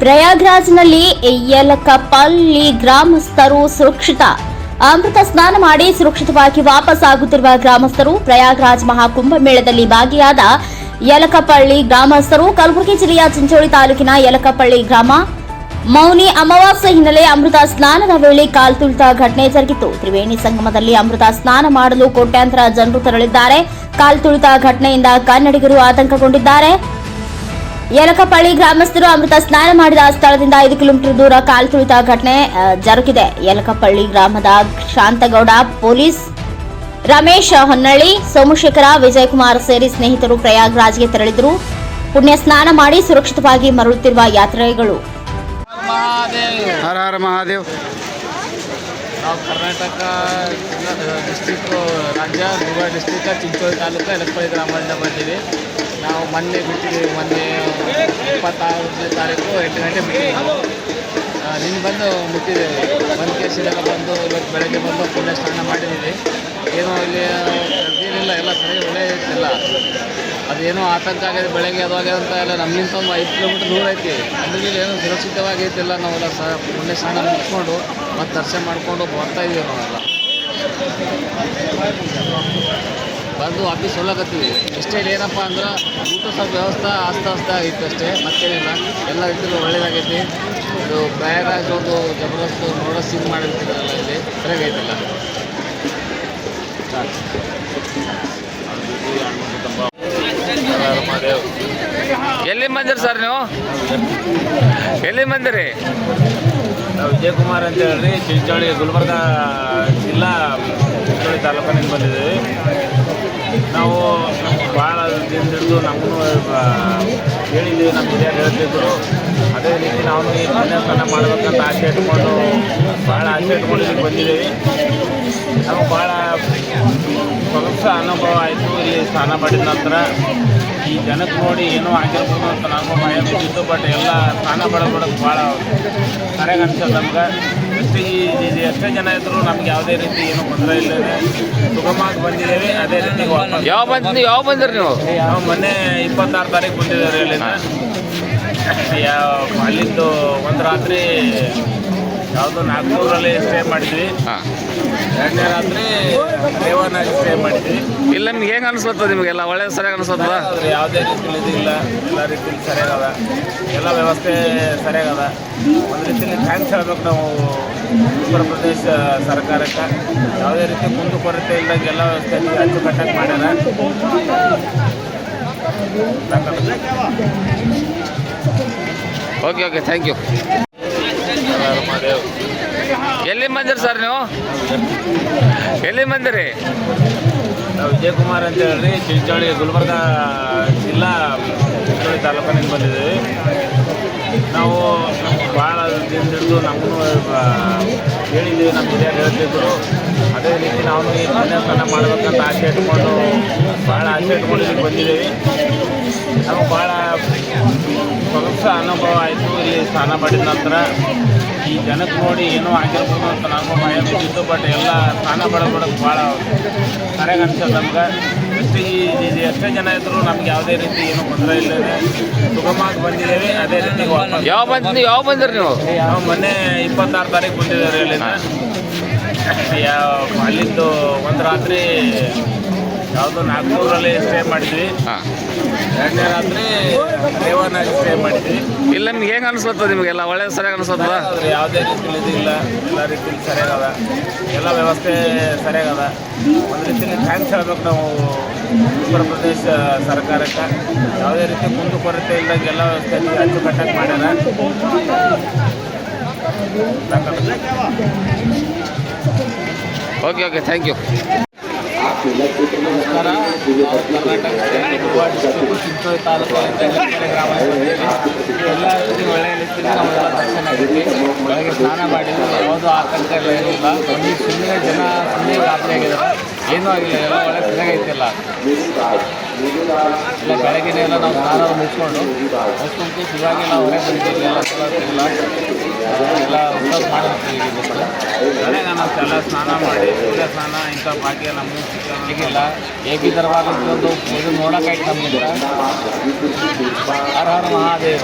ಪ್ರಯಾಗ್ರಾಜ್ನಲ್ಲಿ ಯಲಕಪಲ್ಲಿ ಗ್ರಾಮಸ್ಥರು ಸುರಕ್ಷಿತ ಅಮೃತ ಸ್ನಾನ ಮಾಡಿ ಸುರಕ್ಷಿತವಾಗಿ ವಾಪಸ್ ಆಗುತ್ತಿರುವ ಗ್ರಾಮಸ್ಥರು. ಪ್ರಯಾಗ್ರಾಜ್ ಮಹಾಕುಂಭ ಮೇಳದಲ್ಲಿ ಭಾಗಿಯಾದ ಯಲಕಪಲ್ಲಿ ಗ್ರಾಮಸ್ಥರು. ಕಲಬುರಗಿ ಜಿಲ್ಲೆಯ ಚಿಂಚೋಳಿ ತಾಲೂಕಿನ ಯಲಕಪಲ್ಲಿ ಗ್ರಾಮ ಮೌನಿ ಅಮಾವಾಸ್ಯೆ ಹಿನ್ನೆಲೆ ಅಮೃತ ಸ್ನಾನದ ವೇಳೆ ಕಾಲ್ತುಳಿತ ಘಟನೆ ಜರುಗಿತು. ತ್ರಿವೇಣಿ ಸಂಗಮದಲ್ಲಿ ಅಮೃತ ಸ್ನಾನ ಮಾಡಲು ಕೋಟ್ಯಾಂತರ ಜನರು ತೆರಳಿದ್ದಾರೆ. ಕಾಲ್ತುಳಿತ ಘಟನೆಯಿಂದ ಕನ್ನಡಿಗರು ಆತಂಕಗೊಂಡಿದ್ದಾರೆ. ಯಲಕಪಲ್ಲಿ ಗ್ರಾಮಸ್ಥರು ಅಮೃತ ಸ್ನಾನ ಮಾಡಿದ ಸ್ಥಳದಿಂದ 5 ಕಿಲೋಮೀಟರ್ ದೂರ ಕಾಲ್ತುಳಿತ ಘಟನೆ ಜರುಗಿದೆ. ಯಲಕಪಲ್ಲಿ ಗ್ರಾಮದ ಶಾಂತಗೌಡ, ಪೊಲೀಸ್ ರಮೇಶ್ ಹೊನ್ನಳ್ಳಿ, ಸೋಮಶೇಖರ, ವಿಜಯಕುಮಾರ್ ಸೇರಿ ಸ್ನೇಹಿತರು ಪ್ರಯಾಗ್ರಾಜ್ಗೆ ತೆರಳಿದರು. ಪುಣ್ಯ ಸ್ನಾನ ಮಾಡಿ ಸುರಕ್ಷಿತವಾಗಿ ಮರಳುತ್ತಿರುವ ಯಾತ್ರಿಗಳು. ಹರ ಹರ ಮಹಾದೇವ್. ನಾವು ಕರ್ನಾಟಕ ಡಿಸ್ಟಿಕ್ ರಾಜ್ಯ ದುರ್ಗ ಡಿಸ್ಟಿಕ್ ಚಿಂಚೋಳಿ ತಾಲೂಕು ಯಲಕಪಲ್ಲಿ ಗ್ರಾಮದಿಂದ ಬಂದಿವಿ. ನಾವು ಮೊನ್ನೆ ಬಿಟ್ಟಿದ್ದೀವಿ. ಮೊನ್ನೆ 26ನೇ ತಾರೀಕು 8 ಗಂಟೆ ಬಿಟ್ಟಿದ್ದೀವಿ. ನಿನ್ನೆ ಬಂದು ಮುಟ್ಟಿದ್ದೇವೆ. ಒಂದು ಕೇಸಿದಾಗ ಬಂದು ಇವತ್ತು ಬೆಳಗ್ಗೆ ಬಂದು ಪುಣ್ಯ ಸ್ನಾನ ಮಾಡಿದ್ದೀವಿ. ಏನೋ ಇಲ್ಲಿ ಏನಿಲ್ಲ, ಎಲ್ಲ ಸರಿ ಒಳ್ಳೆ ಐತಿಲ್ಲ. ಅದೇನೋ ಆತಂಕ ಆಗಿದೆ ಬೆಳಗ್ಗೆ ಅದು ಆಗಿದೆ ಅಂತ ಎಲ್ಲ ನಮ್ಮಿಂದ ಒಂದು 5 ಕಿಲೋಮೀಟರ್ ದೂರ ಐತಿ. ಅದರಲ್ಲಿ ಏನೋ ಸುರಕ್ಷಿತವಾಗಿ ಐತಿಲ್ಲ. ನಾವೆಲ್ಲ ಪುಣ್ಯ ಸ್ನಾನ ಮುಗಿಸ್ಕೊಂಡು ಮತ್ತು ದರ್ಶನ ಮಾಡಿಕೊಂಡು ಬರ್ತಾ ಇದ್ದೀವಿ. ನಾವೆಲ್ಲ ಬಂದು ಆಫೀಸ್ ಹೋಗ್ಲಕತ್ತೀವಿ. ಇಷ್ಟೇ ಏನಪ್ಪ ಅಂದ್ರೆ ಊಟ ಸ್ವಲ್ಪ ವ್ಯವಸ್ಥೆ ಅಸ್ತ ಆಗಿತ್ತು ಅಷ್ಟೇ, ಮತ್ತೇನಿಲ್ಲ. ಎಲ್ಲ ರೀತಿಯಲ್ಲೂ ಒಳ್ಳೇದಾಗೈತಿ. ಇದು ಪ್ರಯಾಗ್ರಾಜ್ ಒಂದು ಜಬರ್ದಸ್ತ್ ನೋಡೋ ಸೀನ್ ಮಾಡಿರ್ತಿದ್ರಲ್ಲ, ಇಲ್ಲಿ ಸರಿಯಾಗೈತಿಲ್ಲ. ಎಲ್ಲಿ ಬಂದಿರಿ ಸರ್ ನೀವು? ಎಲ್ಲಿ ಬಂದಿರಿ? ನಾವು ವಿಜಯಕುಮಾರ್ ಅಂತ ಹೇಳ್ರಿ, ಚಿಂಚೋಳಿ ಗುಲ್ಬರ್ಗ ಜಿಲ್ಲಾ ಚಿಂಚೋಳಿ ತಾಲೂಕಿನಿಂದ ಬಂದಿದ್ದೀವಿ. ನಾವು ಭಾಳ ದಿನದ ಹಿಡಿದು ನಮಗೂ ಹೇಳಿದ್ದೀವಿ, ನಮ್ಮ ಹಿರಿಯರು ಹೇಳ್ತಿದ್ರು. ಅದೇ ರೀತಿ ನಾವು ಈ ಪುಣ್ಯಸ್ನಾನ ಮಾಡಬೇಕಂತ ಆಸೆ ಇಟ್ಕೊಂಡು ಭಾಳ ಆಸೆ ಇಟ್ಕೊಂಡು ಇಲ್ಲಿಗೆ ಬಂದಿದ್ದೀವಿ. ನಮಗೆ ಭಾಳ ಸ್ವಲ್ಪ ಅನುಭವ ಆಯಿತು. ಇಲ್ಲಿ ಸ್ನಾನ ಮಾಡಿದ ನಂತರ ಈ ಜನಕ್ಕೆ ನೋಡಿ ಏನೋ ಆಗಿರ್ಬೋದು ಅಂತ ನಾವು ಭಯ ಬಿದ್ದಿತ್ತು. ಬಟ್ ಎಲ್ಲ ಸ್ನಾನ ಮಾಡೋದು ಭಾಳ ಸರಿಯಾಗಿ ಅನ್ಸೋದು ನಮ್ಗೆ. ಎಷ್ಟೇ ಜನ ಇದ್ದರೂ ನಮ್ಗೆ ಯಾವುದೇ ರೀತಿ ಏನೂ ತೊಂದರೆ ಇಲ್ಲದೆ ಸುಗಮವಾಗಿ ಬಂದಿದ್ದೇವೆ. ಅದೇ ರೀತಿ ಯಾವ ಬಂದಿರಿ ನೀವು? ನಾವು ಮೊನ್ನೆ 26 ತಾರೀಕು ಬಂದಿದ್ದೇವೆ. ಅಲ್ಲಿಂದ ಅಲ್ಲಿಂದು ಒಂದು ರಾತ್ರಿ ಯಾವುದು ನಾಗ್ಪುರಲ್ಲಿ ಸ್ಟೇ ಮಾಡಿದ್ವಿ. 2ನೇ ರಾತ್ರಿ ರೇವನಾಗಿ ಸ್ಟೇ ಮಾಡಿದ್ವಿ. ಇಲ್ಲ ನಿಮ್ಗೆ ಹೆಂಗೆ ಅನಿಸ್ಲತ್ತದ? ನಿಮಗೆಲ್ಲ ಒಳ್ಳೆ ಸರಿಯಾಗಿ ಅನಿಸ್ತದ? ಯಾವುದೇ ರೀತಿಯಲ್ಲಿ ಇದಿಲ್ಲ, ಎಲ್ಲ ರೀತಿಯಲ್ಲಿ ಸರಿಯಾಗದ, ಎಲ್ಲ ವ್ಯವಸ್ಥೆ ಸರಿಯಾಗದ. ಒಂದು ರೀತಿಯಲ್ಲಿ ಥ್ಯಾಂಕ್ಸ್ ಹೇಳ್ಬೇಕು ನಾವು ಉತ್ತರ ಪ್ರದೇಶ ಸರ್ಕಾರಕ್ಕೆ. ಯಾವುದೇ ರೀತಿ ಕುಂದುಕೊರತೆ ಇಲ್ಲದಂಗೆ ಎಲ್ಲ ವ್ಯವಸ್ಥೆ ಅಚ್ಚುಕಟ್ಟಾಗಿ ಮಾಡ್ಯಾರ. Okay thank you. ಎಲ್ಲಿ ಬಂದಿರಿ ಸರ್ ನೀವು? ಎಲ್ಲಿ ಬಂದಿರಿ? ನಾವು ವಿಜಯಕುಮಾರ್ ಅಂತ ಹೇಳ್ರಿ, ಚಿಂಚೋಳಿ ಗುಲ್ಬರ್ಗ ಜಿಲ್ಲಾ ಚಿಂಚೋಳಿ ತಾಲೂಕಿನಿಂದ ಬಂದಿದ್ದೀವಿ. ನಾವು ಭಾಳ ದಿನದ ಹಿಡಿದು ನಮಗೂ ಹೇಳಿದ್ದೀವಿ, ನಮ್ಮ ಹಿರಿಯರು ಹೇಳ್ತಿದ್ರು. ಅದೇ ರೀತಿ ನಾವು ಈ ಪುಣ್ಯಸ್ನಾನ ಮಾಡಬೇಕಂತ ಆಸೆ ಇಟ್ಕೊಂಡು ಭಾಳ ಆಸೆ ಇಟ್ಕೊಂಡು ಇಲ್ಲಿಗೆ ಬಂದಿದ್ದೀವಿ. ನಮಗೆ ಭಾಳ ಸ್ವಲ್ಪ ಅನುಭವ ಆಯಿತು. ಇಲ್ಲಿ ಸ್ನಾನ ಮಾಡಿದ ನಂತರ ಈ ಜನಕ್ಕೆ ನೋಡಿ ಏನೋ ಆಗಿರ್ಬೋದು ಅಂತ ನಾವು ಭಯ ಬಿದ್ದಿತ್ತು. ಬಟ್ ಎಲ್ಲ ಸ್ನಾನ ಮಾಡೋದು ಭಾಳ ಸರಿಯಾಗಿ ಅನ್ಸೋದು ನಮ್ಗೆ. ಎಷ್ಟೇ ಜನ ಇದ್ದರೂ ನಮ್ಗೆ ಯಾವುದೇ ರೀತಿ ಏನೂ ತೊಂದರೆ ಇಲ್ಲದೆ ಸುಗಮವಾಗಿ ಬಂದಿದ್ದೇವೆ. ಅದೇ ರೀತಿ ಯಾವ ಬಂದಿರಿ ನೀವು? ನಾವು ಮೊನ್ನೆ 26 ತಾರೀಕು ಬಂದಿದ್ದೇವೆ. ಅಲ್ಲಿಂದ ಅಲ್ಲಿಂದು ಒಂದು ರಾತ್ರಿ ಯಾವುದು ನಾಗ್ಪುರಲ್ಲಿ ಸ್ಟೇ ಮಾಡಿದ್ವಿ. 2ನೇ ರಾತ್ರಿ ರೇವನಾಗಿ ಸ್ಟೇ ಮಾಡಿದ್ವಿ. ಇಲ್ಲ ನಿಮ್ಗೆ ಹೆಂಗೆ ಅನಿಸ್ಲತ್ತದ? ನಿಮಗೆಲ್ಲ ಒಳ್ಳೆ ಸರಿಯಾಗಿ ಅನಿಸ್ತದ? ಯಾವುದೇ ರೀತಿಯಲ್ಲಿ ಇದಿಲ್ಲ, ಎಲ್ಲ ರೀತಿಯಲ್ಲಿ ಸರಿಯಾಗದ, ಎಲ್ಲ ವ್ಯವಸ್ಥೆ ಸರಿಯಾಗದ. ಒಂದು ರೀತಿಯಲ್ಲಿ ಥ್ಯಾಂಕ್ಸ್ ಹೇಳ್ಬೇಕು ನಾವು ಉತ್ತರ ಪ್ರದೇಶ ಸರ್ಕಾರಕ್ಕೆ. ಯಾವುದೇ ರೀತಿ ಕುಂದುಕೊರತೆ ಇಲ್ಲದಂಗೆ ಎಲ್ಲ ವ್ಯವಸ್ಥೆ ಅಚ್ಚುಕಟ್ಟಾಗಿ ಮಾಡ್ಯಾರ. Okay thank you. ನಮಸ್ಕಾರ. ಕರ್ನಾಟಕ ಚಿಂಚೋಳಿ ತಾಲೂಕು ಗ್ರಾಮ. ಎಲ್ಲ ರೀತಿ ಒಳ್ಳೆಯ ರೀತಿಯಲ್ಲಿ ನಾವೆಲ್ಲ ದರ್ಶನ ಆಗೈತಿ. ಬೆಳಗ್ಗೆ ಸ್ನಾನ ಮಾಡಿದ್ವಿ, ಯಾವುದೂ ಆತಂಕ ಎಲ್ಲ ಏನಿಲ್ಲ. ಒಂದು ಸುಮ್ಮನೆ ಜನ ಸುಮ್ಮನೆ ಗಾಬರಿ ಆಗಿದ್ದಾರೆ, ಏನೂ ಆಗಿಲ್ಲ, ಎಲ್ಲ ಒಳ್ಳೆ ಸರಿಯಾಗೈತಿಲ್ಲ. ಇಲ್ಲ ಬೆಳಗ್ಗೆನೇ ಎಲ್ಲ ನಾವು ಸ್ನಾನ ಮುಗಿಸ್ಕೊಂಡು ಇವಾಗೆಲ್ಲ ಹೊರಗೆ ಬಂದಿದ್ದೀವಿ. ಎಲ್ಲ ಇಲ್ಲ ಎಲ್ಲ ಉಪಯೋಗ ಮಾಡಿರ್ತೀವಿ. ಬೆಳಗ್ಗೆ ನಾವು ಎಲ್ಲ ಸ್ನಾನ ಮಾಡಿ ಸೂರ್ಯ ಸ್ನಾನ ಇಂಥ ಭಾಗ್ಯ ನಮಗೂ ಸಿಗಿಲ್ಲ. ಹೇಗಿದ್ದರವಾಗ ಒಂದು ಇದು ನೋಡೋಕ್ಕಾಯ್ತು ನಮಗೆ. ಹರ ಹರ ಮಹಾದೇವ್.